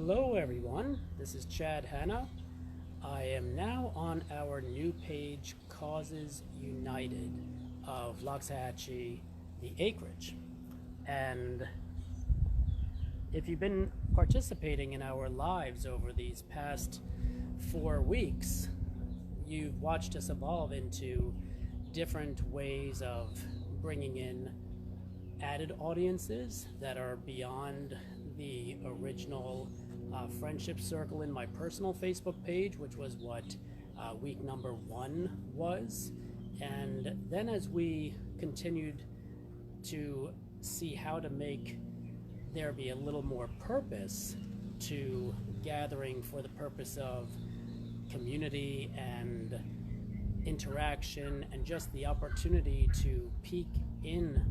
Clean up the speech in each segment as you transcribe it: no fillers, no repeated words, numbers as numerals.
Hello everyone, this is Hanna. I am now on our new page, Causes United, of Loxahatchee, the acreage. And if you've been participating in our lives over these past 4 weeks, you've watched us evolve into different ways of bringing in added audiences that are beyond the original friendship circle in my personal Facebook page, which was what week number 1 was. And then as we continued to see how to make there be a little more purpose to gathering for the purpose of community and interaction and just the opportunity to peek in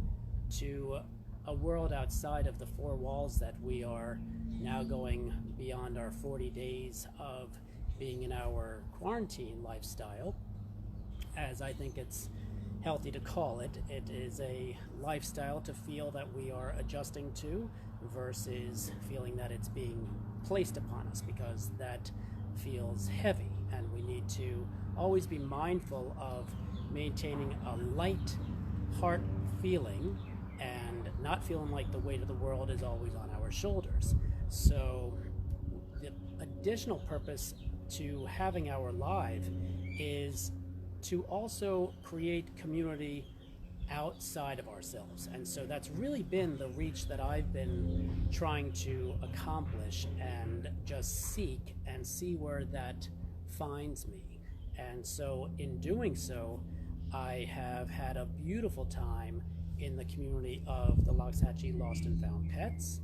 to a world outside of the 4 walls that we are now going beyond our 40 days of being in our quarantine lifestyle, as I think it's healthy to call it. It is a lifestyle to feel that we are adjusting to versus feeling that it's being placed upon us, because that feels heavy, and we need to always be mindful of maintaining a light heart feeling and not feeling like the weight of the world is always on our shoulders. So the additional purpose to having our live is to also create community outside of ourselves. And so that's really been the reach that I've been trying to accomplish and just seek and see where that finds me. And so in doing so, I have had a beautiful time in the community of the Loxahatchee Lost and Found Pets,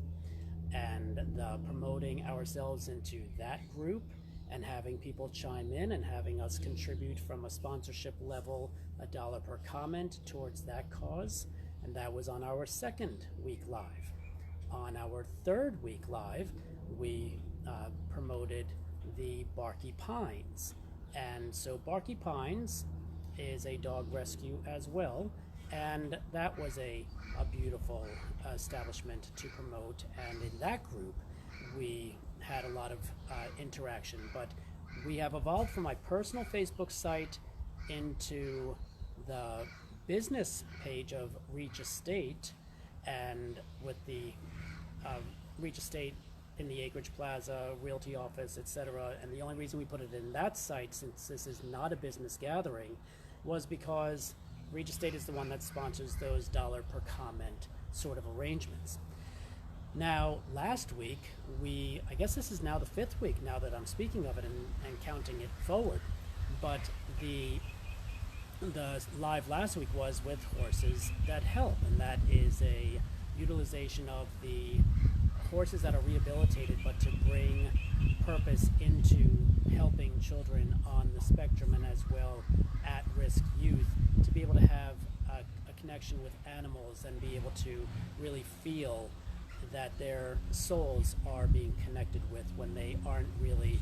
and promoting ourselves into that group and having people chime in and having us contribute from a sponsorship level, $1 per comment towards that cause. And that was on our 2nd week live. On our 3rd week live, we promoted the Barky Pines. And so Barky Pines is a dog rescue as well, and that was a beautiful establishment to promote. And in that group, we had a lot of interaction. But we have evolved from my personal Facebook site into the business page of Reach Estate, and with the Reach Estate in the Acreage Plaza, Realty Office, etc. And the only reason we put it in that site, since this is not a business gathering, was because Reach Estate is the one that sponsors those $1 per comment sort of arrangements. Now, last week, I guess this is now the 5th week now that I'm speaking of it and counting it forward, but the live last week was with Horses That Help, and that is a utilization of the horses that are rehabilitated, but to bring purpose into helping children on the spectrum and as well at-risk youth to be able to have a connection with animals and be able to really feel that their souls are being connected with when they aren't really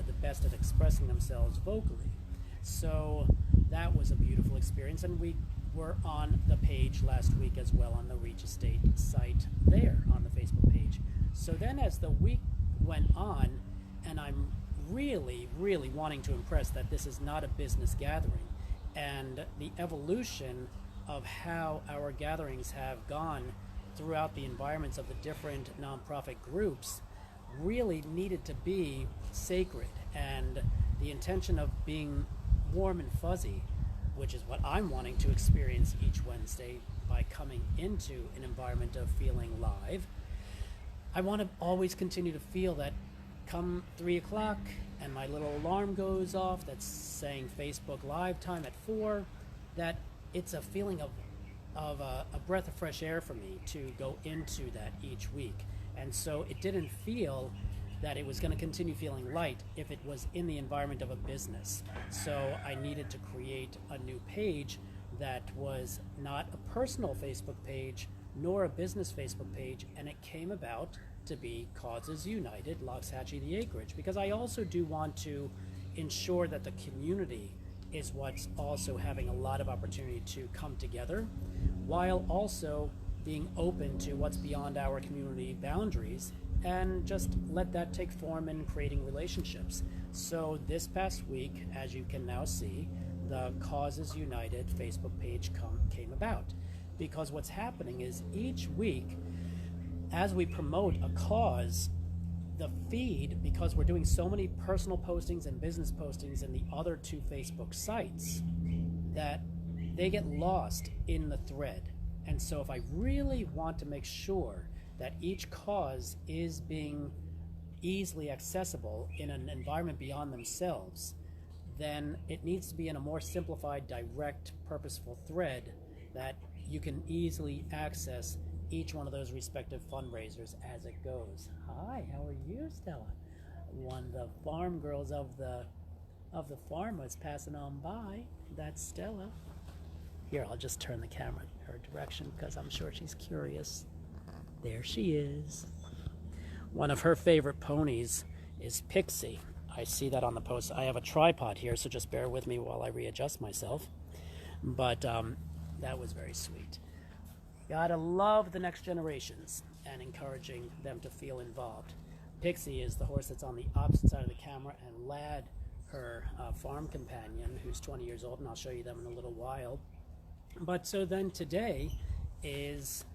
the best at expressing themselves vocally. So that was a beautiful experience, and we were on the page last week as well on the Reach Estate site there on the Facebook page. So then as the week went on, and I'm really wanting to impress that this is not a business gathering, and the evolution of how our gatherings have gone throughout the environments of the different nonprofit groups really needed to be sacred, and the intention of being warm and fuzzy, which is what I'm wanting to experience each Wednesday by coming into an environment of feeling live. I want to always continue to feel that come 3 o'clock and my little alarm goes off that's saying Facebook Live time at 4, that it's a feeling of a breath of fresh air for me to go into that each week. And so it didn't feel that it was going to continue feeling light if it was in the environment of a business. So I needed to create a new page that was not a personal Facebook page nor a business Facebook page, and it came about to be Causes United, Loxahatchee the Acreage, because I also do want to ensure that the community is what's also having a lot of opportunity to come together, while also being open to what's beyond our community boundaries and just let that take form in creating relationships. So this past week, as you can now see, the Causes United Facebook page came about, because what's happening is each week, as we promote a cause, the feed, because we're doing so many personal postings and business postings in the other two Facebook sites, that they get lost in the thread. And so if I really want to make sure that each cause is being easily accessible in an environment beyond themselves, then it needs to be in a more simplified, direct, purposeful thread that you can easily access each one of those respective fundraisers as it goes. Hi, how are you, Stella? One of the farm girls of the farm was passing on by. That's Stella. Here, I'll just turn the camera in her direction because I'm sure she's curious. There she is. One of her favorite ponies is Pixie. I see that on the post. I have a tripod here, so just bear with me while I readjust myself. But that was very sweet. Gotta love the next generations and encouraging them to feel involved. Pixie is the horse that's on the opposite side of the camera, and Lad, her farm companion, who's 20 years old, and I'll show you them in a little while. But so then today is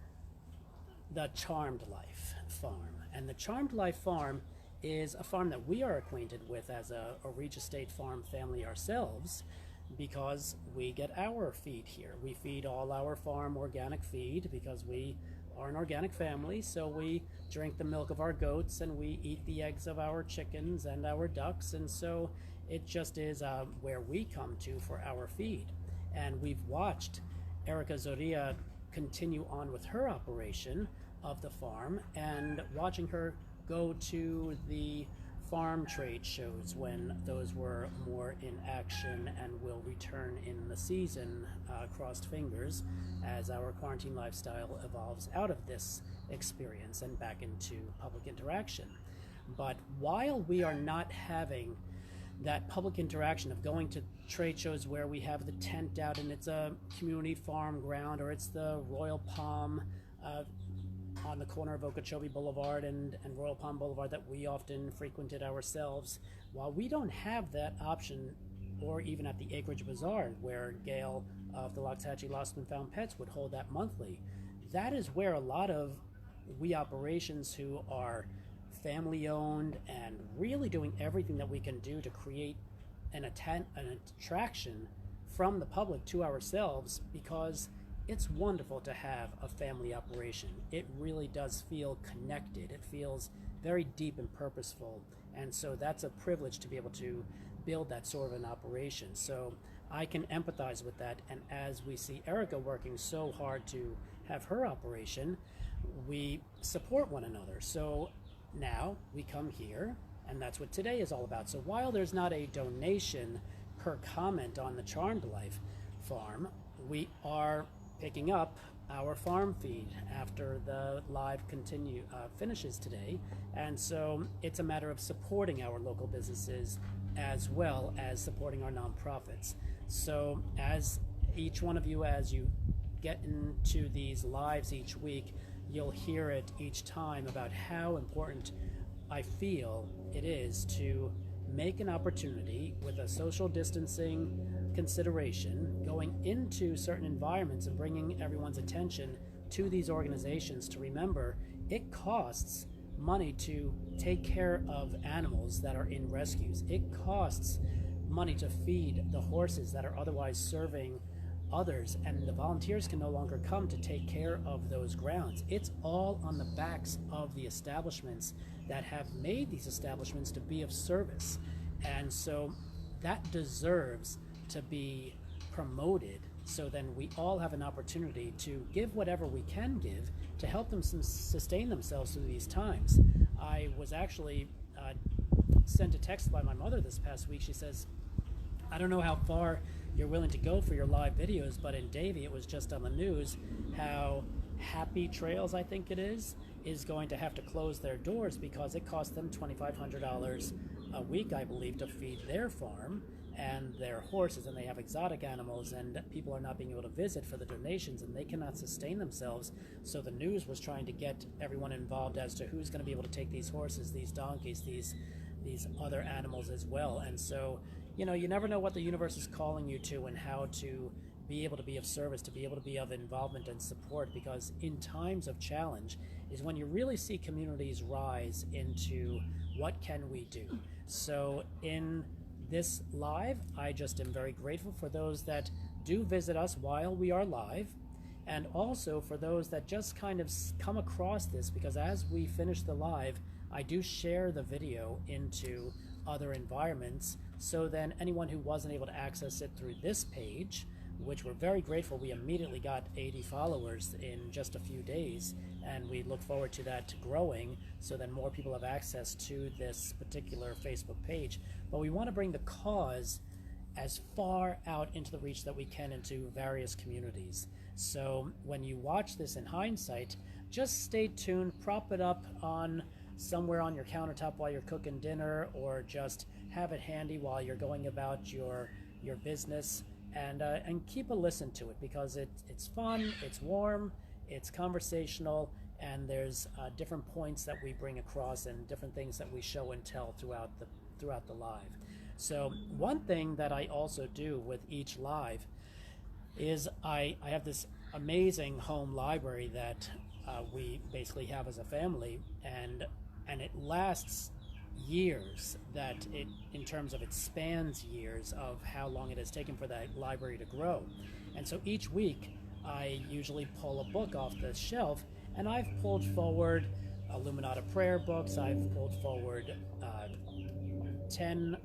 the Charmed Life Farm. And the Charmed Life Farm is a farm that we are acquainted with as a Regis State Farm family ourselves, because we get our feed here. We feed all our farm organic feed because we are an organic family, so we drink the milk of our goats and we eat the eggs of our chickens and our ducks, and so it just is where we come to for our feed. And we've watched Erica Zorrilla continue on with her operation of the farm, and watching her go to the farm trade shows when those were more in action and will return in the season, crossed fingers, as our quarantine lifestyle evolves out of this experience and back into public interaction. But while we are not having that public interaction of going to trade shows where we have the tent out and it's a community farm ground, or it's the Royal Palm on the corner of Okeechobee Boulevard and Royal Palm Boulevard that we often frequented ourselves, while we don't have that option, or even at the Acreage Bazaar where Gail of the Loxahatchee Lost and Found Pets would hold that monthly, that is where a lot of we operations who are family owned and really doing everything that we can do to create an attraction from the public to ourselves, because it's wonderful to have a family operation. It really does feel connected. It feels very deep and purposeful, and so that's a privilege to be able to build that sort of an operation. So I can empathize with that, and as we see Erica working so hard to have her operation, we support one another. So now we come here, and that's what today is all about. So while there's not a donation per comment on the Charmed Life Farm, we are picking up our farm feed after the live finishes today, and so it's a matter of supporting our local businesses as well as supporting our nonprofits. So as each one of you, as you get into these lives each week, you'll hear it each time about how important I feel it is to make an opportunity with a social distancing consideration going into certain environments and bringing everyone's attention to these organizations to remember it costs money to take care of animals that are in rescues. It costs money to feed the horses that are otherwise serving others, and the volunteers can no longer come to take care of those grounds. It's all on the backs of the establishments that have made these establishments to be of service, and so that deserves to be promoted, so then we all have an opportunity to give whatever we can give to help them sustain themselves through these times. I was actually sent a text by my mother this past week. She says, I don't know how far you're willing to go for your live videos, but in Davie it was just on the news how Happy Trails, I think it is going to have to close their doors because it cost them $2,500 a week, I believe, to feed their farm. and their horses, and they have exotic animals, and people are not being able to visit for the donations, and they cannot sustain themselves. So the news was trying to get everyone involved as to who's going to be able to take these horses, these donkeys, these other animals as well. And so, you know, you never know what the universe is calling you to and how to be able to be of service, to be able to be of involvement and support, because in times of challenge is when you really see communities rise into what can we do. So in this live, I just am very grateful for those that do visit us while we are live, and also for those that just kind of come across this, because as we finish the live, I do share the video into other environments, so then anyone who wasn't able to access it through this page, which we're very grateful, we immediately got 80 followers in just a few days, and we look forward to that growing, so then more people have access to this particular Facebook page. But we want to bring the cause as far out into the reach that we can into various communities. So when you watch this in hindsight, just stay tuned, prop it up on somewhere on your countertop while you're cooking dinner, or just have it handy while you're going about your business, and keep a listen to it, because it's fun, it's warm, it's conversational, and there's different points that we bring across and different things that we show and tell throughout the live. So one thing that I also do with each live is I have this amazing home library that we basically have as a family, and it lasts years, that it, in terms of it spans years of how long it has taken for that library to grow. And so each week I usually pull a book off the shelf, and I've pulled forward Illuminata prayer books, I've pulled forward 10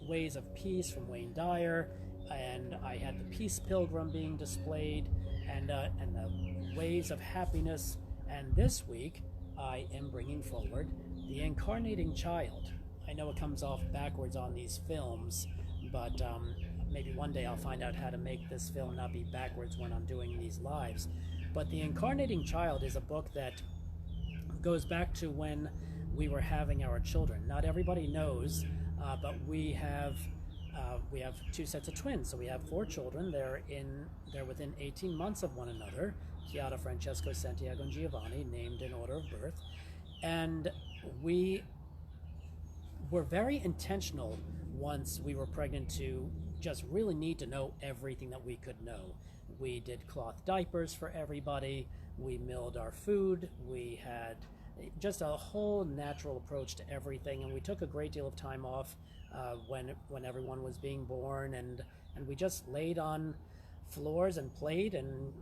Ways of Peace from Wayne Dyer, and I had the Peace Pilgrim being displayed, and the Ways of Happiness. And this week I am bringing forward The Incarnating Child. I know it comes off backwards on these films, but maybe one day I'll find out how to make this film not be backwards when I'm doing these lives. But The Incarnating Child is a book that goes back to when we were having our children. Not everybody knows, but we have 2 sets of twins, so we have 4 children. They're within 18 months of one another. Chiara, Francesco, Santiago, and Giovanni, named in order of birth. And we were very intentional once we were pregnant to just really need to know everything that we could know. We did cloth diapers for everybody, we milled our food, we had just a whole natural approach to everything, and we took a great deal of time off when everyone was being born, and we just laid on floors and played and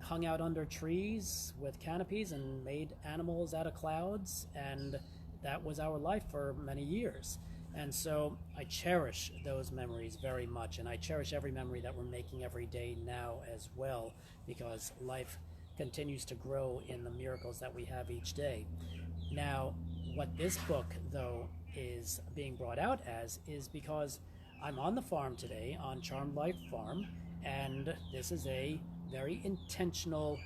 hung out under trees with canopies and made animals out of clouds, and that was our life for many years. And so I cherish those memories very much, and I cherish every memory that we're making every day now as well, because life continues to grow in the miracles that we have each day. Now, what this book, though, is being brought out as is because I'm on the farm today, on Charmed Life Farm, and this is a very intentional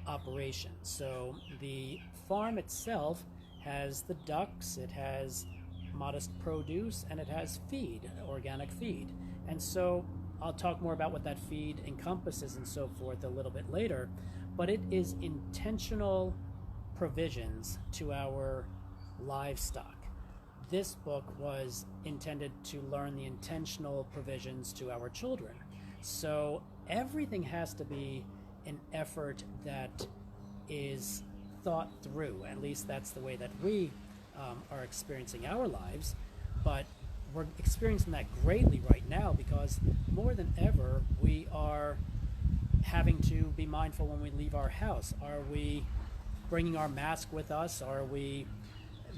operation. So the farm itself has the ducks, it has modest produce, and it has feed, organic feed. And so I'll talk more about what that feed encompasses and so forth a little bit later, but it is intentional provisions to our livestock. This book was intended to learn the intentional provisions to our children. So everything has to be an effort that is thought through. At least that's the way that we are experiencing our lives. But we're experiencing that greatly right now, because more than ever we are having to be mindful when we leave our house. Are we bringing our mask with us? Are we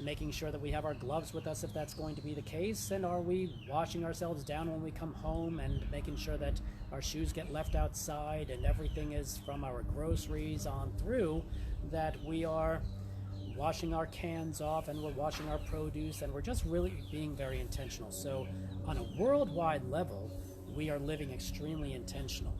making sure that we have our gloves with us if that's going to be the case? And are we washing ourselves down when we come home, and making sure that our shoes get left outside and everything is from our groceries on through, that we are washing our cans off and we're washing our produce, and we're just really being very intentional. So on a worldwide level, we are living extremely intentional.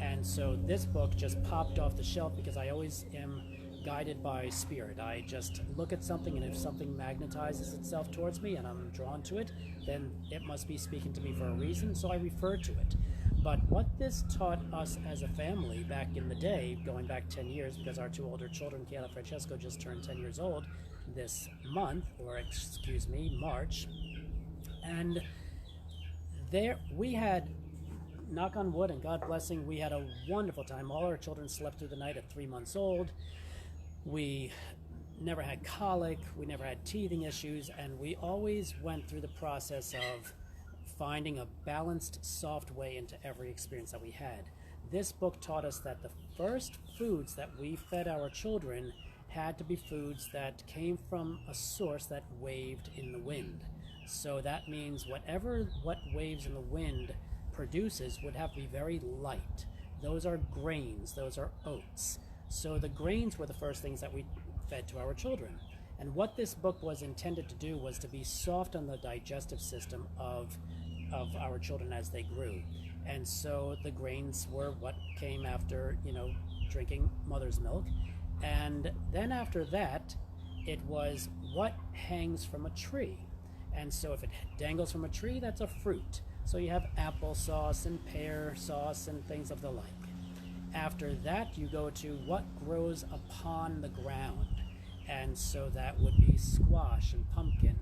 And so this book just popped off the shelf because I always am guided by spirit. I just look at something, and if something magnetizes itself towards me and I'm drawn to it, then it must be speaking to me for a reason, so I refer to it. But what this taught us as a family back in the day, going back 10 years, because our two older children, Kayla and Francesco, just turned 10 years old this month, or excuse me, March, and there we had, knock on wood and God blessing, we had a wonderful time. All our children slept through the night at 3 months old. We never had colic, we never had teething issues, and we always went through the process of finding a balanced, soft way into every experience that we had. This book taught us that the first foods that we fed our children had to be foods that came from a source that waved in the wind. So that means what waves in the wind produces would have to be very light. Those are grains, those are oats. So the grains were the first things that we fed to our children. And what this book was intended to do was to be soft on the digestive system of our children as they grew. And so the grains were what came after, drinking mother's milk. And then after that, it was what hangs from a tree. And so if it dangles from a tree, that's a fruit. So you have applesauce and pear sauce and things of the like. After that, you go to what grows upon the ground. And so that would be squash and pumpkin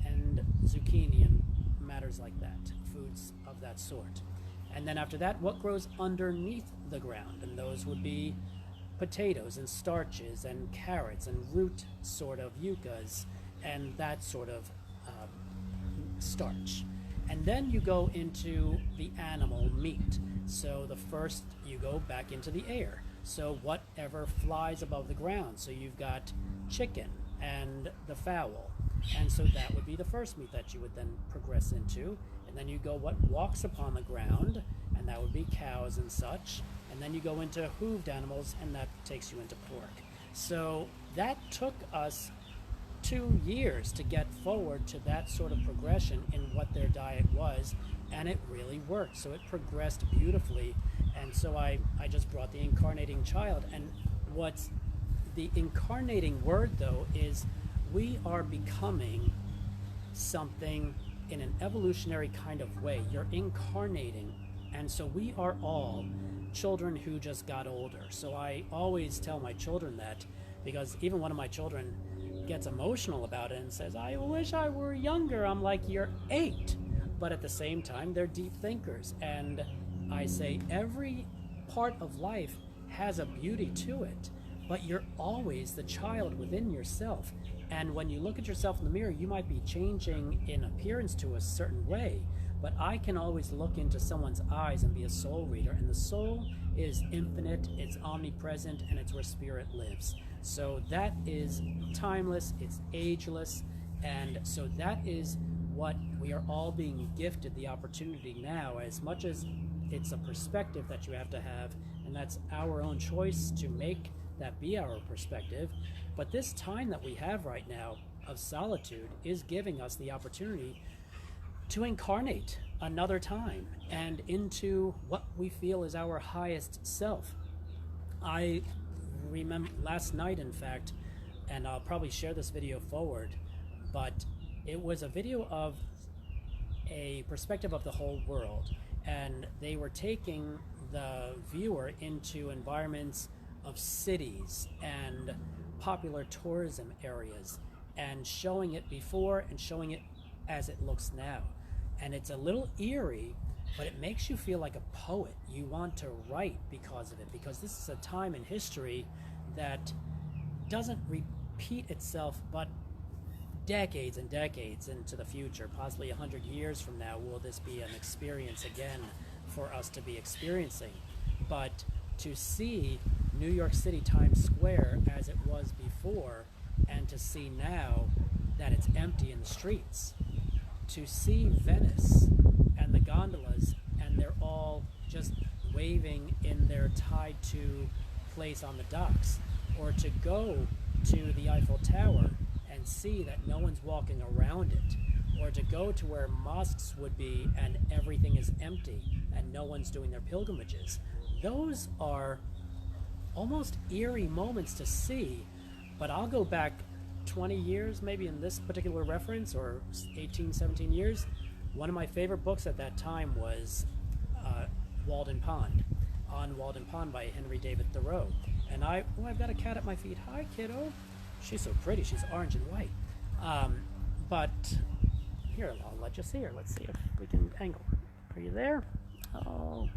and zucchini and matters like that, foods of that sort. And then after that, what grows underneath the ground? And those would be potatoes and starches and carrots and root sort of yuccas and that sort of starch. And then you go into the animal meat. So the first, you go back into the air. So whatever flies above the ground. So you've got chicken and the fowl. And so that would be the first meat that you would then progress into. And then you go what walks upon the ground, and that would be cows and such. And then you go into hooved animals, and that takes you into pork. So that took us 2 years to get forward to that sort of progression in what their diet was, and it really worked. So it progressed beautifully. And so I just brought the incarnating child. And what's the incarnating word, though, is we are becoming something in an evolutionary kind of way. You're incarnating. And so we are all children who just got older. So I always tell my children that, because even one of my children gets emotional about it and says, I wish I were younger. I'm like, you're 8. But at the same time, they're deep thinkers. And I say every part of life has a beauty to it, but you're always the child within yourself. And when you look at yourself in the mirror, you might be changing in appearance to a certain way, but I can always look into someone's eyes and be a soul reader. And the soul is infinite, it's omnipresent, and it's where spirit lives. So that is timeless, it's ageless, and so that is what we are all being gifted the opportunity now, as much as it's a perspective that you have to have, and that's our own choice to make that be our perspective. But this time that we have right now of solitude is giving us the opportunity to incarnate another time and into what we feel is our highest self. I remember last night, in fact, and I'll probably share this video forward, but it was a video of a perspective of the whole world, and they were taking the viewer into environments of cities and popular tourism areas and showing it before and showing it as it looks now. And it's a little eerie, but it makes you feel like a poet. You want to write because of it, because this is a time in history that doesn't repeat itself, but decades and decades into the future, possibly 100 years from now, will this be an experience again for us to be experiencing. But to see New York City Times Square as it was before, and to see now that it's empty in the streets, to see Venice and the gondolas, and they're all just waving in their tied to place on the docks, or to go to the Eiffel Tower and see that no one's walking around it, or to go to where mosques would be and everything is empty and no one's doing their pilgrimages. Those are almost eerie moments to see. But I'll go back 20 years maybe in this particular reference, or 18, 17 years. One of my favorite books at that time was Walden Pond, On Walden Pond by Henry David Thoreau. And I've got a cat at my feet. Hi, kiddo. She's so pretty. She's orange and white. But here, I'll let you see her. Let's see if we can angle. Are you there? Oh.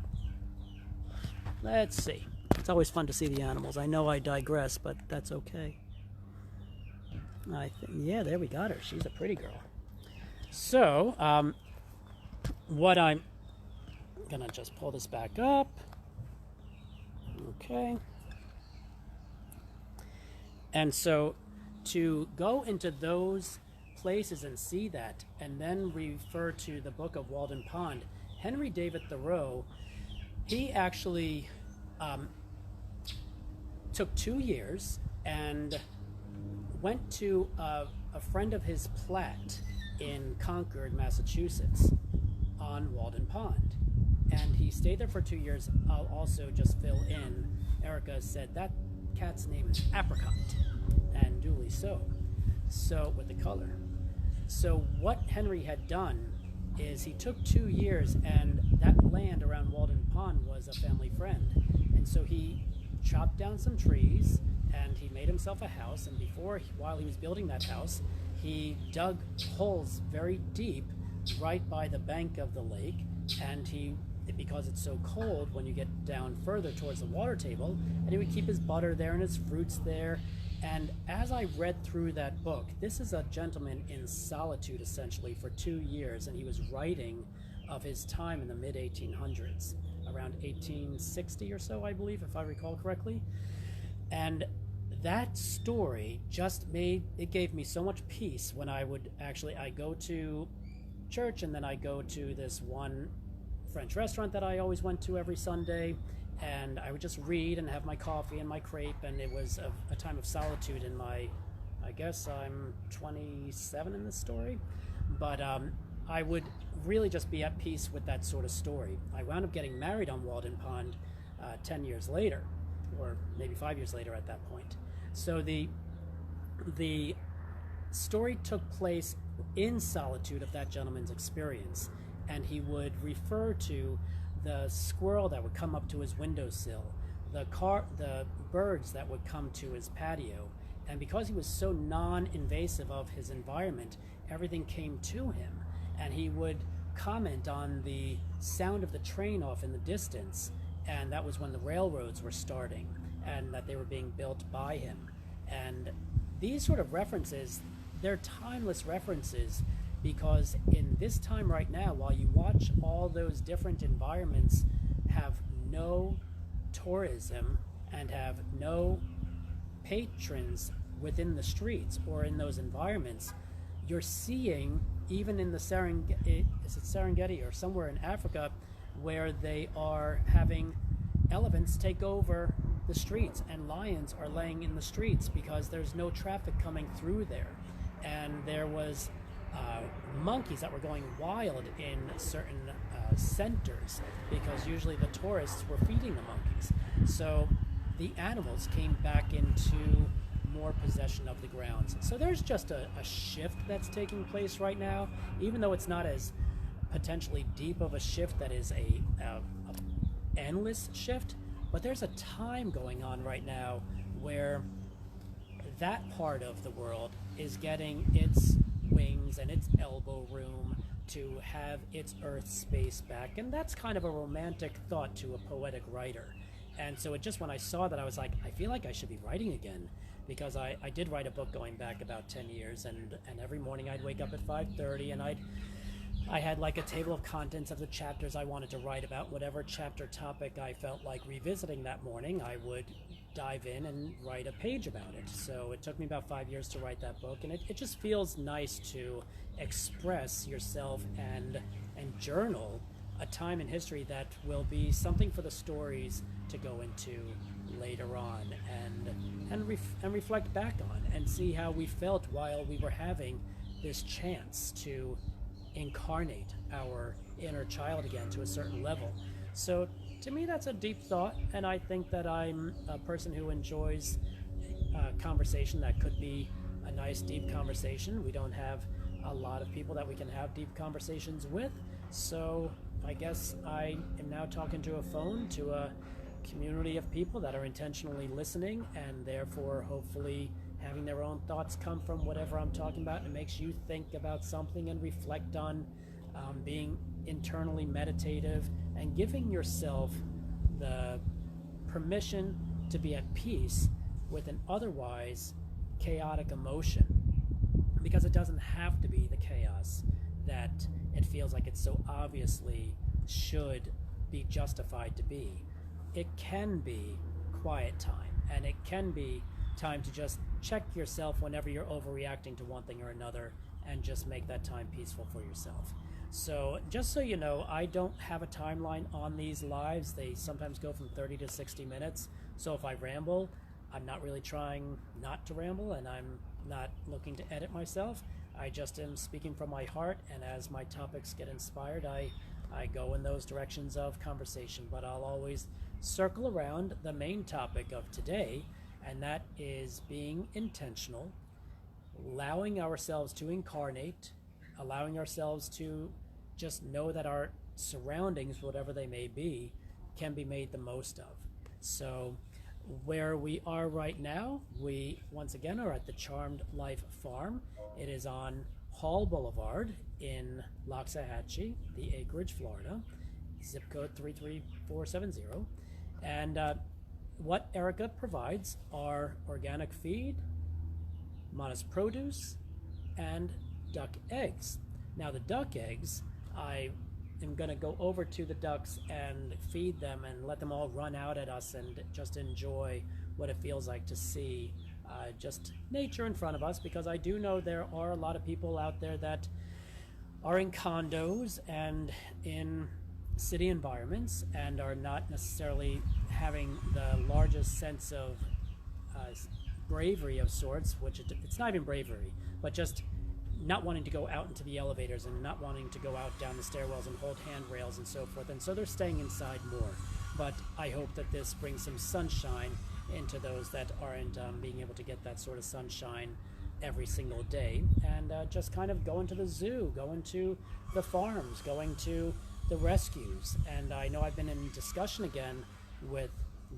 Let's see. It's always fun to see the animals. I know I digress, but that's okay. Yeah, there we got her. She's a pretty girl. So, what I'm gonna just pull this back up. Okay. And so, to go into those places and see that, and then refer to the book of Walden Pond, Henry David Thoreau, he actually took 2 years and went to a friend of his plat in Concord, Massachusetts, on Walden Pond. And he stayed there for 2 years. I'll also just fill in, Erica said that cat's name is Apricot, and duly so. So, with the color. So what Henry had done is he took 2 years, and that land around Walden Pond was a family friend. And so he chopped down some trees, and he made himself a house. And while he was building that house, he dug holes very deep right by the bank of the lake. And because it's so cold when you get down further towards the water table, and he would keep his butter there and his fruits there. And as I read through that book, this is a gentleman in solitude essentially for 2 years, and he was writing of his time in the mid-1800s, around 1860 or so, I believe, if I recall correctly. And that story just gave me so much peace when I go to church, and then I go to this one French restaurant that I always went to every Sunday, and I would just read and have my coffee and my crepe, and it was a time of solitude in my, I guess I'm 27 in this story, but I would really just be at peace with that sort of story. I wound up getting married on Walden Pond 10 years later, or maybe 5 years later at that point. So the story took place in solitude of that gentleman's experience, and he would refer to the squirrel that would come up to his windowsill, the birds that would come to his patio. And because he was so non-invasive of his environment, everything came to him. And he would comment on the sound of the train off in the distance, and that was when the railroads were starting and that they were being built by him. And these sort of references, they're timeless references, because in this time right now, while you watch all those different environments have no tourism and have no patrons within the streets or in those environments, you're seeing, even in the Serengeti or somewhere in Africa, where they are having elephants take over the streets, and lions are laying in the streets because there's no traffic coming through there. And there was monkeys that were going wild in certain centers, because usually the tourists were feeding the monkeys. So the animals came back into more possession of the grounds. So there's just a shift that's taking place right now, even though it's not as potentially deep of a shift that is a endless shift, but there's a time going on right now where that part of the world is getting its wings and its elbow room to have its earth space back. And that's kind of a romantic thought to a poetic writer. And so when I saw that, I was like, I feel like I should be writing again, because I did write a book going back about 10 years, and every morning I'd wake up at 5:30, and I had like a table of contents of the chapters I wanted to write about. Whatever chapter topic I felt like revisiting that morning, I would dive in and write a page about it. So it took me about 5 years to write that book, and it just feels nice to express yourself and journal a time in history that will be something for the stories to go into later on, and reflect back on and see how we felt while we were having this chance to incarnate our inner child again to a certain level. So to me, that's a deep thought, and I think that I'm a person who enjoys conversation that could be a nice, deep conversation. We don't have a lot of people that we can have deep conversations with, so I guess I am now talking to a phone to a community of people that are intentionally listening and therefore hopefully having their own thoughts come from whatever I'm talking about, and it makes you think about something and reflect on being internally meditative and giving yourself the permission to be at peace with an otherwise chaotic emotion, because it doesn't have to be the chaos that it feels like it so obviously should be justified to be. It can be quiet time, and it can be time to just check yourself whenever you're overreacting to one thing or another and just make that time peaceful for yourself. So just so you know, I don't have a timeline on these lives. They sometimes go from 30 to 60 minutes. So if I ramble, I'm not really trying not to ramble, and I'm not looking to edit myself. I just am speaking from my heart, and as my topics get inspired, I go in those directions of conversation. But I'll always circle around the main topic of today, and that is being intentional, allowing ourselves to incarnate, allowing ourselves to just know that our surroundings, whatever they may be, can be made the most of. So where we are right now, we once again are at the Charmed Life Farm. It is on Hall Boulevard in Loxahatchee, the acreage, Florida, zip code 33470. And what Erica provides are organic feed, modest produce, and duck eggs. Now the duck eggs, I am going to go over to the ducks and feed them and let them all run out at us and just enjoy what it feels like to see just nature in front of us, because I do know there are a lot of people out there that are in condos and in city environments and are not necessarily having the largest sense of bravery of sorts, which it's not even bravery, but just not wanting to go out into the elevators and not wanting to go out down the stairwells and hold handrails and so forth, and so they're staying inside more. But I hope that this brings some sunshine into those that aren't being able to get that sort of sunshine every single day, and just kind of going to the zoo, going to the farms, going to the rescues. And I know I've been in discussion again with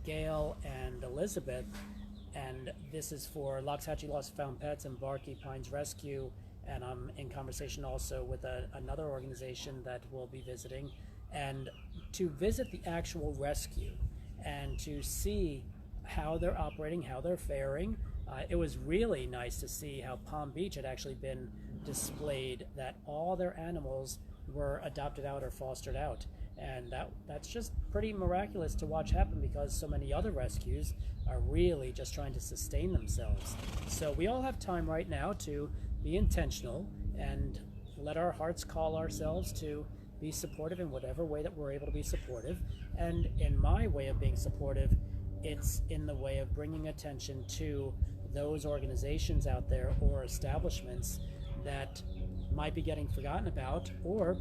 Gail and Elizabeth, and this is for Loxahatchee Lost Found Pets and Barkey Pines Rescue, and I'm in conversation also with another organization that we'll be visiting, and to visit the actual rescue and to see how they're operating, how they're faring. It was really nice to see how Palm Beach had actually been displayed, that all their animals were adopted out or fostered out. And that's just pretty miraculous to watch happen, because so many other rescues are really just trying to sustain themselves. So we all have time right now to be intentional and let our hearts call ourselves to be supportive in whatever way that we're able to be supportive. And in my way of being supportive, it's in the way of bringing attention to those organizations out there or establishments that might be getting forgotten about, or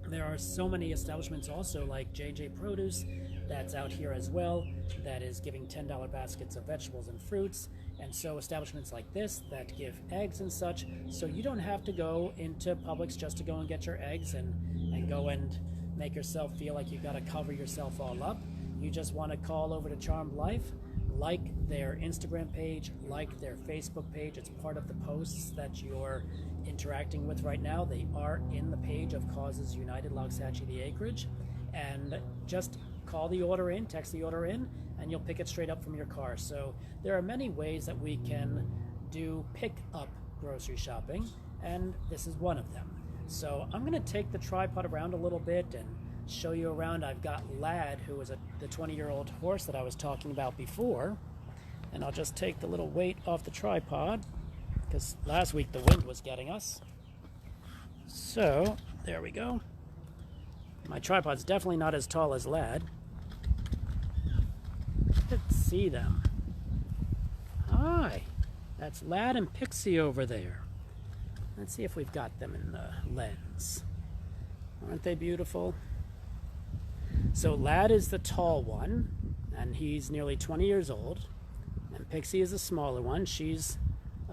there are so many establishments also like JJ Produce that's out here as well, that is giving $10 baskets of vegetables and fruits, and so establishments like this that give eggs and such, so you don't have to go into Publix just to go and get your eggs and go and make yourself feel like you've got to cover yourself all up. You just want to call over to Charmed Life, like their Instagram page, like their Facebook page. It's part of the posts that you're interacting with right now. They are in the page of Causes United Loxahatchee the Acreage, and just call the order in, text the order in, and you'll pick it straight up from your car. So there are many ways that we can do pick up grocery shopping, and this is one of them. So I'm going to take the tripod around a little bit and show you around. I've got Lad, who is the 20-year-old horse that I was talking about before, and I'll just take the little weight off the tripod because last week the wind was getting us. So there we go. My tripod's definitely not as tall as Lad. Let's see them. Hi, that's Lad and Pixie over there. Let's see if we've got them in the lens. Aren't they beautiful? So Lad is the tall one, and he's nearly 20 years old. And Pixie is the smaller one. She's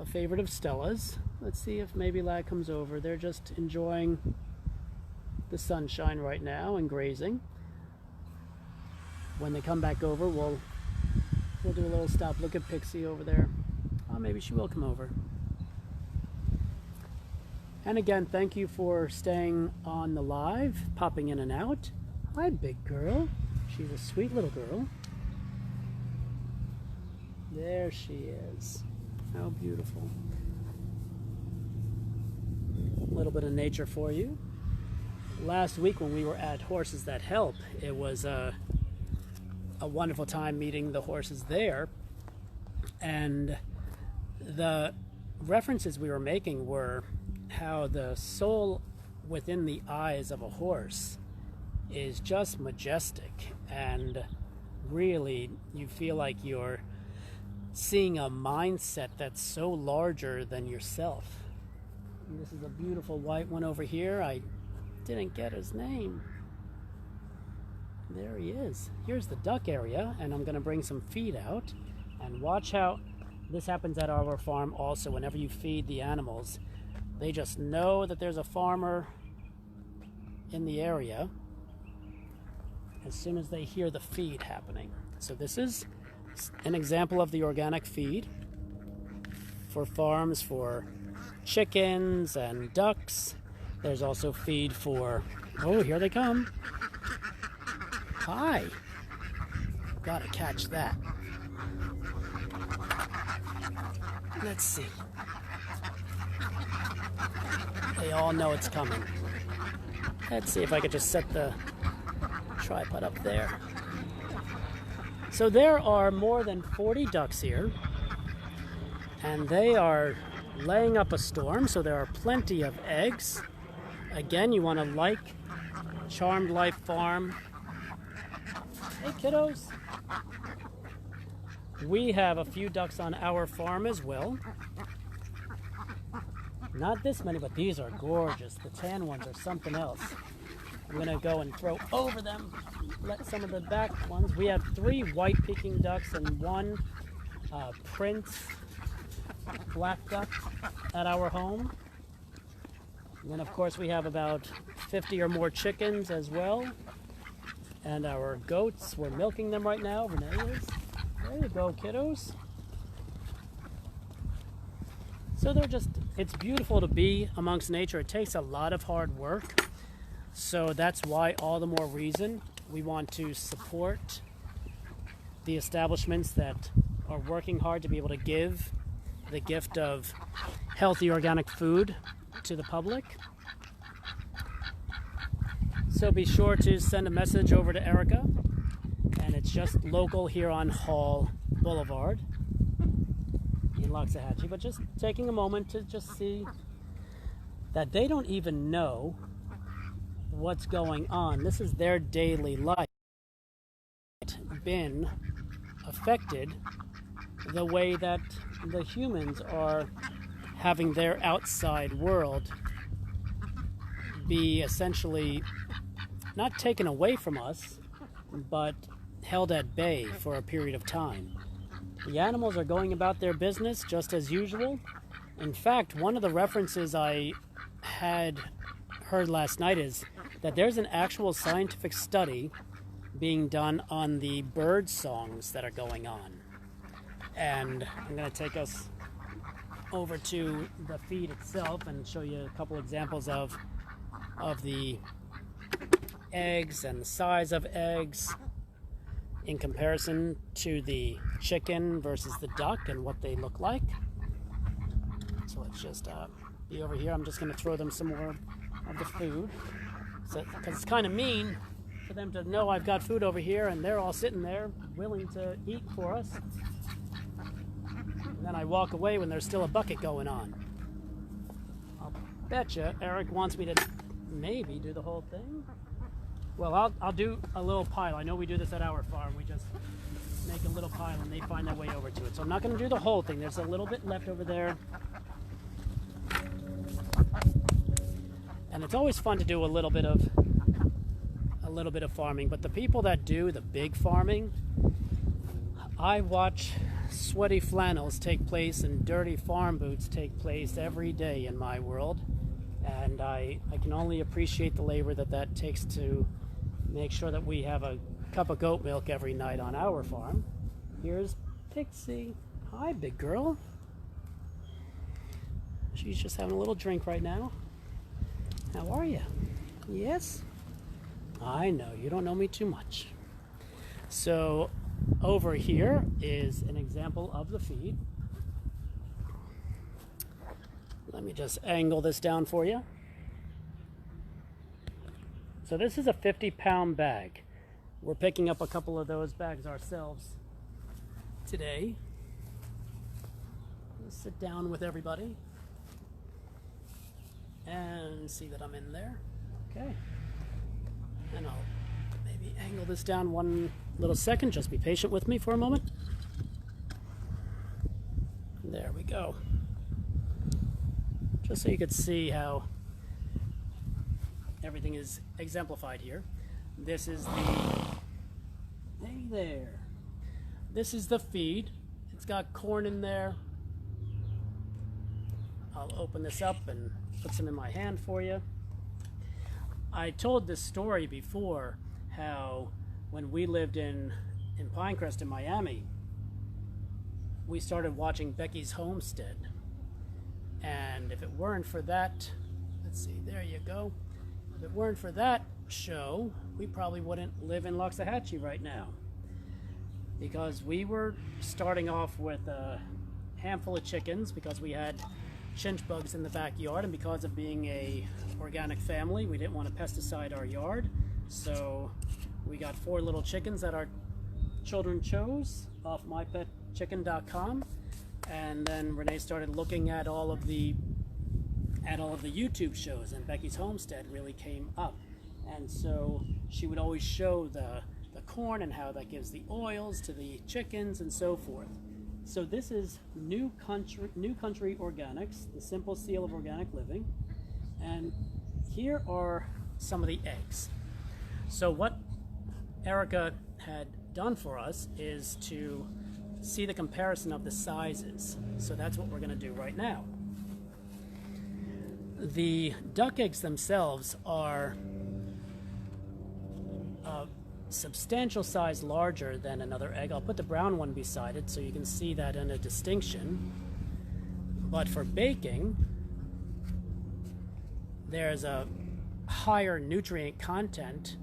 a favorite of Stella's. Let's see if maybe Lad comes over. They're just enjoying the sunshine right now and grazing. When they come back over, we'll do a little stop. Look at Pixie over there. Oh, maybe she will come over. And again, thank you for staying on the live, popping in and out. Hi, big girl. She's a sweet little girl. There she is. How beautiful. A little bit of nature for you. Last week when we were at Horses That Help, it was a wonderful time meeting the horses there. And the references we were making were how the soul within the eyes of a horse is just majestic, and really you feel like you're seeing a mindset that's so larger than yourself. And this is a beautiful white one over here. I didn't get his name. There he is. Here's the duck area, and I'm going to bring some feed out. And watch how this happens at our farm also. Whenever you feed the animals, they just know that there's a farmer in the area as soon as they hear the feed happening. So this is an example of the organic feed for farms for chickens and ducks. There's also feed for, oh, here they come. Hi. Gotta catch that. Let's see. They all know it's coming. Let's see if I could just set the tripod up there. So there are more than 40 ducks here, and they are laying up a storm, so there are plenty of eggs. Again, you want to like Charmed Life Farm. Hey kiddos. We have a few ducks on our farm as well. Not this many, but these are gorgeous. The tan ones are something else. I'm gonna go and throw over them, let some of the back ones. We have 3 white Peking ducks and 1 Prince black duck at our home. And then of course we have about 50 or more chickens as well. And our goats, we're milking them right now. Renee is. There you go, kiddos. So it's beautiful to be amongst nature. It takes a lot of hard work. So that's why all the more reason we want to support the establishments that are working hard to be able to give the gift of healthy organic food to the public. So be sure to send a message over to Erica, and it's just local here on Hall Boulevard in Loxahatchee, but just taking a moment to just see that they don't even know what's going on. This is their daily life. It's been affected the way that the humans are having their outside world be essentially not taken away from us, but held at bay for a period of time. The animals are going about their business just as usual. In fact, one of the references I had heard last night is that there's an actual scientific study being done on the bird songs that are going on. And I'm going to take us over to the feed itself and show you a couple examples of the eggs and the size of eggs in comparison to the chicken versus the duck and what they look like. So let's just be over here. I'm just going to throw them some more of the food, because it's kind of mean for them to know I've got food over here and they're all sitting there willing to eat for us. And then I walk away when there's still a bucket going on. I'll betcha Eric wants me to maybe do the whole thing. Well, I'll do a little pile. I know we do this at our farm. We just make a little pile and they find their way over to it. So I'm not going to do the whole thing. There's a little bit left over there. And it's always fun to do a little bit of little bit of farming, but the people that do the big farming, I watch sweaty flannels take place and dirty farm boots take place every day in my world. And I can only appreciate the labor that takes to make sure that we have a cup of goat milk every night on our farm. Here's Pixie. Hi, big girl. She's just having a little drink right now. How are you? Yes? I know, you don't know me too much. So over here is an example of the feed. Let me just angle this down for you. So this is a 50-pound bag. We're picking up a couple of those bags ourselves today. Let's sit down with everybody and see that I'm in there. Okay. And I'll maybe angle this down one little second. Just be patient with me for a moment. There we go. Just so you could see how everything is exemplified here. This is the, hey there. This is the feed. It's got corn in there. I'll open this up and put some in my hand for you. I told this story before, how when we lived in Pinecrest in Miami, we started watching Becky's Homestead. And if it weren't for that, let's see, there you go. If it weren't for that show, we probably wouldn't live in Loxahatchee right now. Because we were starting off with a handful of chickens because we had chinch bugs in the backyard, and because of being a organic family, we didn't want to pesticide our yard. So we got 4 little chickens that our children chose off mypetchicken.com. And then Renee started looking at all of the YouTube shows, and Becky's Homestead really came up. And so she would always show the corn and how that gives the oils to the chickens and so forth. So this is New Country Organics, the simple seal of organic living. And here are some of the eggs. So what Erica had done for us is to see the comparison of the sizes. So that's what we're going to do right now. The duck eggs themselves are a substantial size larger than another egg. I'll put the brown one beside it so you can see that in a distinction. But for baking, there's a higher nutrient content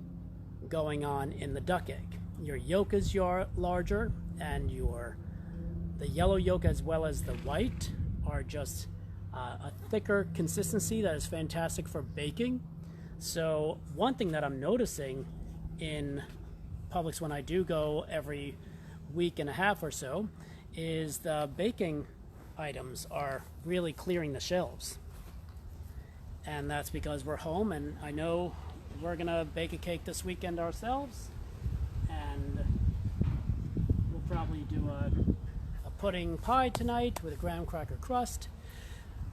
going on in the duck egg. Your yolk is larger, and the yellow yolk as well as the white are just a thicker consistency that is fantastic for baking. So one thing that I'm noticing in Publix when I do go every week and a half or so is the baking items are really clearing the shelves. And that's because we're home, and I know we're gonna bake a cake this weekend ourselves, and we'll probably do a pudding pie tonight with a graham cracker crust.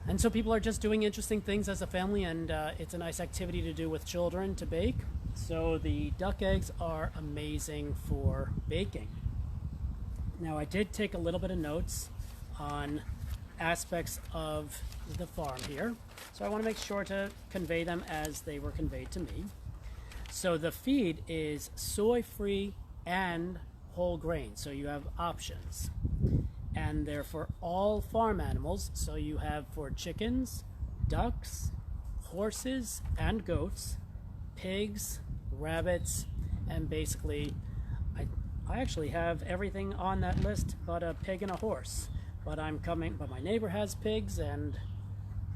And so people are just doing interesting things as a family, and it's a nice activity to do with children to bake. So the duck eggs are amazing for baking. Now I did take a little bit of notes on aspects of the farm here, so I want to make sure to convey them as they were conveyed to me. So the feed is soy-free and whole grain, so you have options. And they're for all farm animals, so you have for chickens, ducks, horses and goats, pigs, rabbits, and basically I actually have everything on that list but a pig and a horse. But my neighbor has pigs, and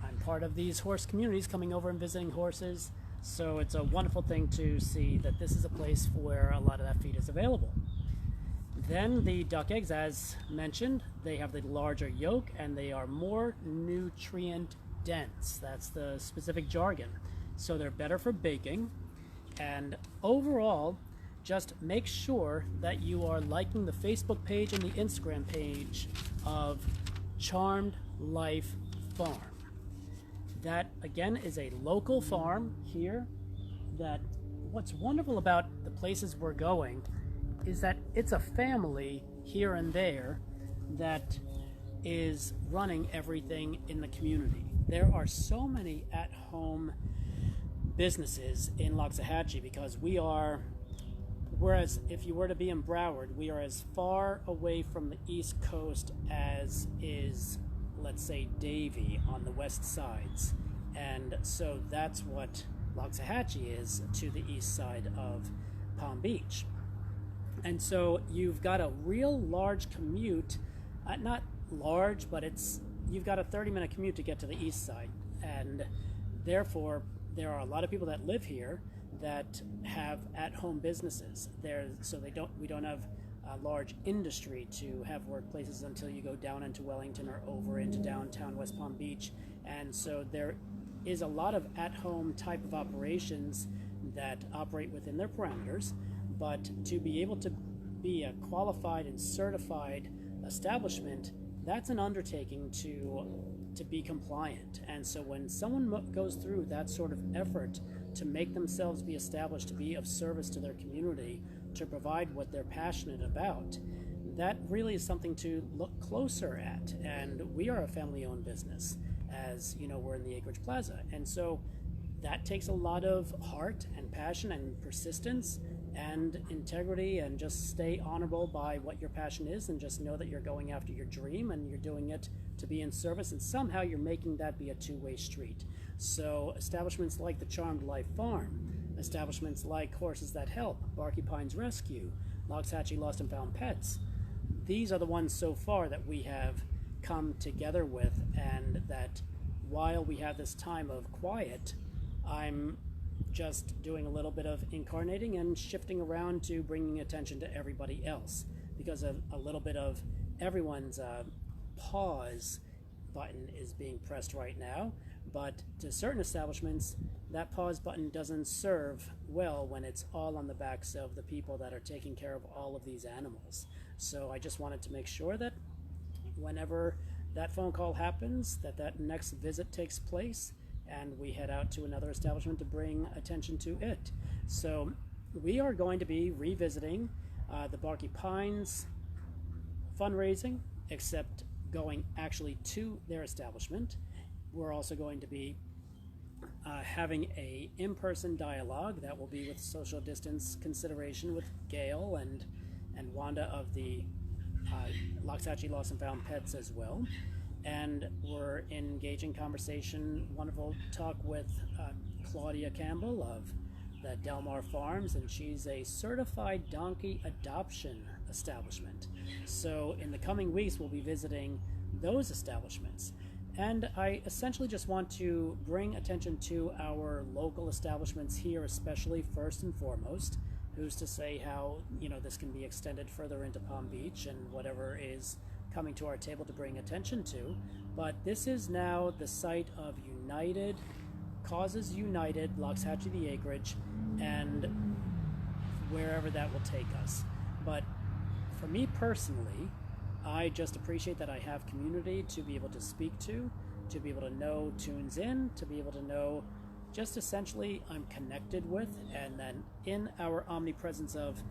I'm part of these horse communities coming over and visiting horses. So it's a wonderful thing to see that this is a place where a lot of that feed is available. Then the duck eggs, as mentioned, they have the larger yolk and they are more nutrient dense. That's the specific jargon. So they're better for baking. And overall, just make sure that you are liking the Facebook page and the Instagram page of Charmed Life Farm. That, again, is a local farm here that what's wonderful about the places we're going is that it's a family here and there that is running everything in the community. There are so many at-home businesses in Loxahatchee because whereas if you were to be in Broward, we are as far away from the East Coast as is, let's say, Davie on the west sides. And so that's what Loxahatchee is to the east side of Palm Beach. And so you've got a real large commute, not large, but you've got a 30-minute commute to get to the east side. And therefore, there are a lot of people that live here that have at-home businesses there, so we don't have a large industry to have workplaces until you go down into Wellington or over into downtown West Palm Beach. And so there is a lot of at-home type of operations that operate within their parameters, but to be able to be a qualified and certified establishment, that's an undertaking to be compliant. And so when someone goes through that sort of effort to make themselves be established, to be of service to their community, to provide what they're passionate about, that really is something to look closer at. And we are a family-owned business, as you know, we're in the Acreage Plaza. And so that takes a lot of heart and passion and persistence and integrity, and just stay honorable by what your passion is, and just know that you're going after your dream and you're doing it to be in service, and somehow you're making that be a two-way street. So establishments like the Charmed Life Farm, establishments like Horses That Help, Barky Pines Rescue, Loxahatchee Lost and Found Pets, these are the ones so far that we have come together with, and that while we have this time of quiet, I'm just doing a little bit of incarnating and shifting around to bringing attention to everybody else, because a little bit of everyone's pause button is being pressed right now. But to certain establishments, that pause button doesn't serve well when it's all on the backs of the people that are taking care of all of these animals. So I just wanted to make sure that whenever that phone call happens, that next visit takes place, and we head out to another establishment to bring attention to it. So we are going to be revisiting the Barky Pines fundraising, except going actually to their establishment. We're also going to be having a in-person dialogue that will be with social distance consideration with Gail and Wanda of the Loxahatchee Lost and Found Pets as well. And we're engaging conversation, wonderful talk with Claudia Campbell of the Delmar Farms, and she's a certified donkey adoption establishment. So in the coming weeks, we'll be visiting those establishments. And I essentially just want to bring attention to our local establishments here, especially first and foremost. Who's to say how, this can be extended further into Palm Beach and whatever is coming to our table to bring attention to. But this is now the site of United, Causes United, Loxahatchee the Acreage, and wherever that will take us. But for me personally, I just appreciate that I have community to be able to speak to be able to know tunes in, to be able to know just essentially I'm connected with, and then in our omnipresence of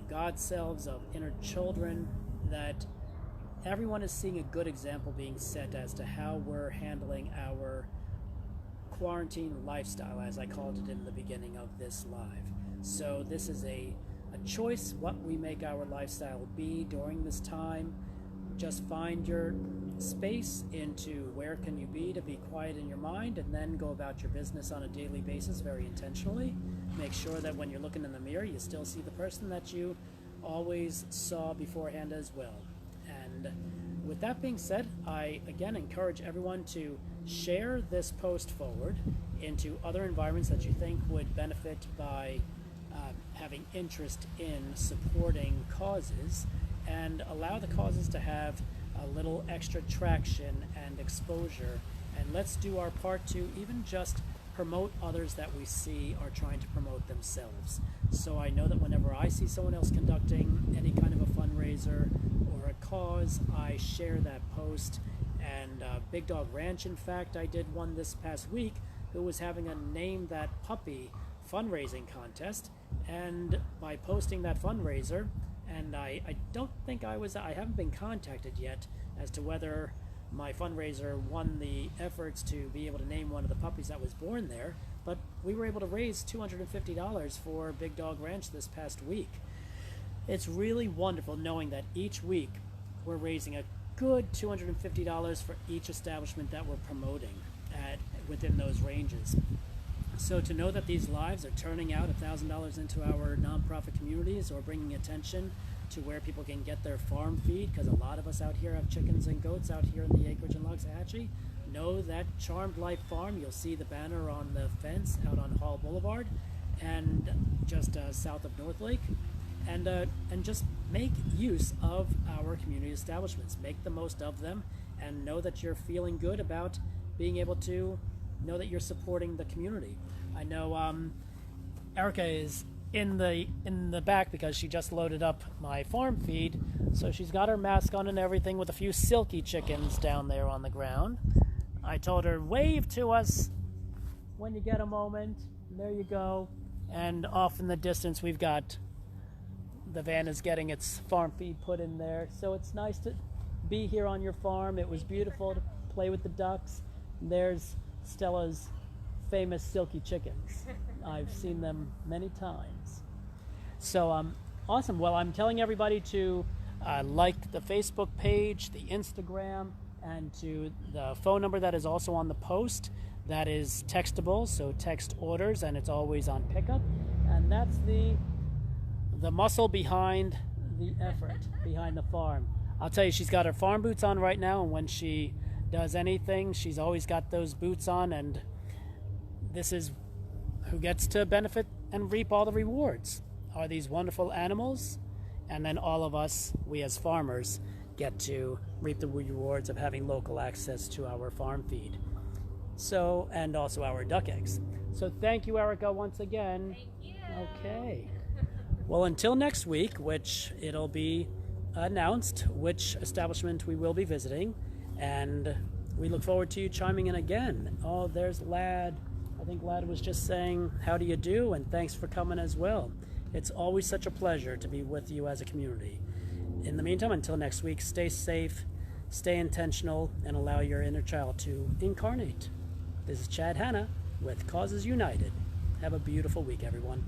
God's selves, of inner children, that everyone is seeing a good example being set as to how we're handling our quarantine lifestyle, as I called it in the beginning of this live. So this is a choice what we make our lifestyle be during this time. Just find your space into where can you be to be quiet in your mind, and then go about your business on a daily basis very intentionally. Make sure that when you're looking in the mirror, you still see the person that you always saw beforehand as well. And with that being said, I again encourage everyone to share this post forward into other environments that you think would benefit by having interest in supporting causes, and allow the causes to have a little extra traction and exposure. And let's do our part to even just promote others that we see are trying to promote themselves. So I know that whenever I see someone else conducting any kind of a fundraiser or a cause, I share that post. And Big Dog Ranch, in fact, I did one this past week who was having a Name That Puppy fundraising contest, and by posting that fundraiser, and I haven't been contacted yet as to whether my fundraiser won the efforts to be able to name one of the puppies that was born there, but we were able to raise $250 for Big Dog Ranch this past week. It's really wonderful knowing that each week we're raising a good $250 for each establishment that we're promoting within those ranges. So to know that these lives are turning out $1,000 into our nonprofit communities, or bringing attention to where people can get their farm feed, because a lot of us out here have chickens and goats out here in the acreage in Loxahatchee. Know that Charmed Life Farm. You'll see the banner on the fence out on Hall Boulevard, and just south of North Lake. And just make use of our community establishments. Make the most of them, and know that you're feeling good about being able to know that you're supporting the community. I know Erica is in the back because she just loaded up my farm feed, so she's got her mask on and everything, with a few silky chickens down there on the ground. I told her, wave to us when you get a moment. And there you go. And off in the distance we've got the van is getting its farm feed put in there. So it's nice to be here on your farm. It was beautiful to play with the ducks. And there's Stella's famous silky chickens. I've seen them many times. So awesome. Well, I'm telling everybody to like the Facebook page, the Instagram, and to the phone number that is also on the post. That is textable, so text orders, and it's always on pickup. And that's the muscle behind the effort, behind the farm. I'll tell you, she's got her farm boots on right now, and when she does anything, she's always got those boots on, and this is who gets to benefit and reap all the rewards, are these wonderful animals, and then all of us, we as farmers, get to reap the rewards of having local access to our farm feed. So, and also our duck eggs. So thank you, Erica, once again. Thank you. Okay. Well, until next week, which it'll be announced which establishment we will be visiting, and we look forward to you chiming in again. Oh, there's Lad. I think Lad was just saying, how do you do? And thanks for coming as well. It's always such a pleasure to be with you as a community. In the meantime, until next week, stay safe, stay intentional, and allow your inner child to incarnate. This is Chad Hanna with Causes United. Have a beautiful week, everyone.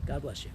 God bless you.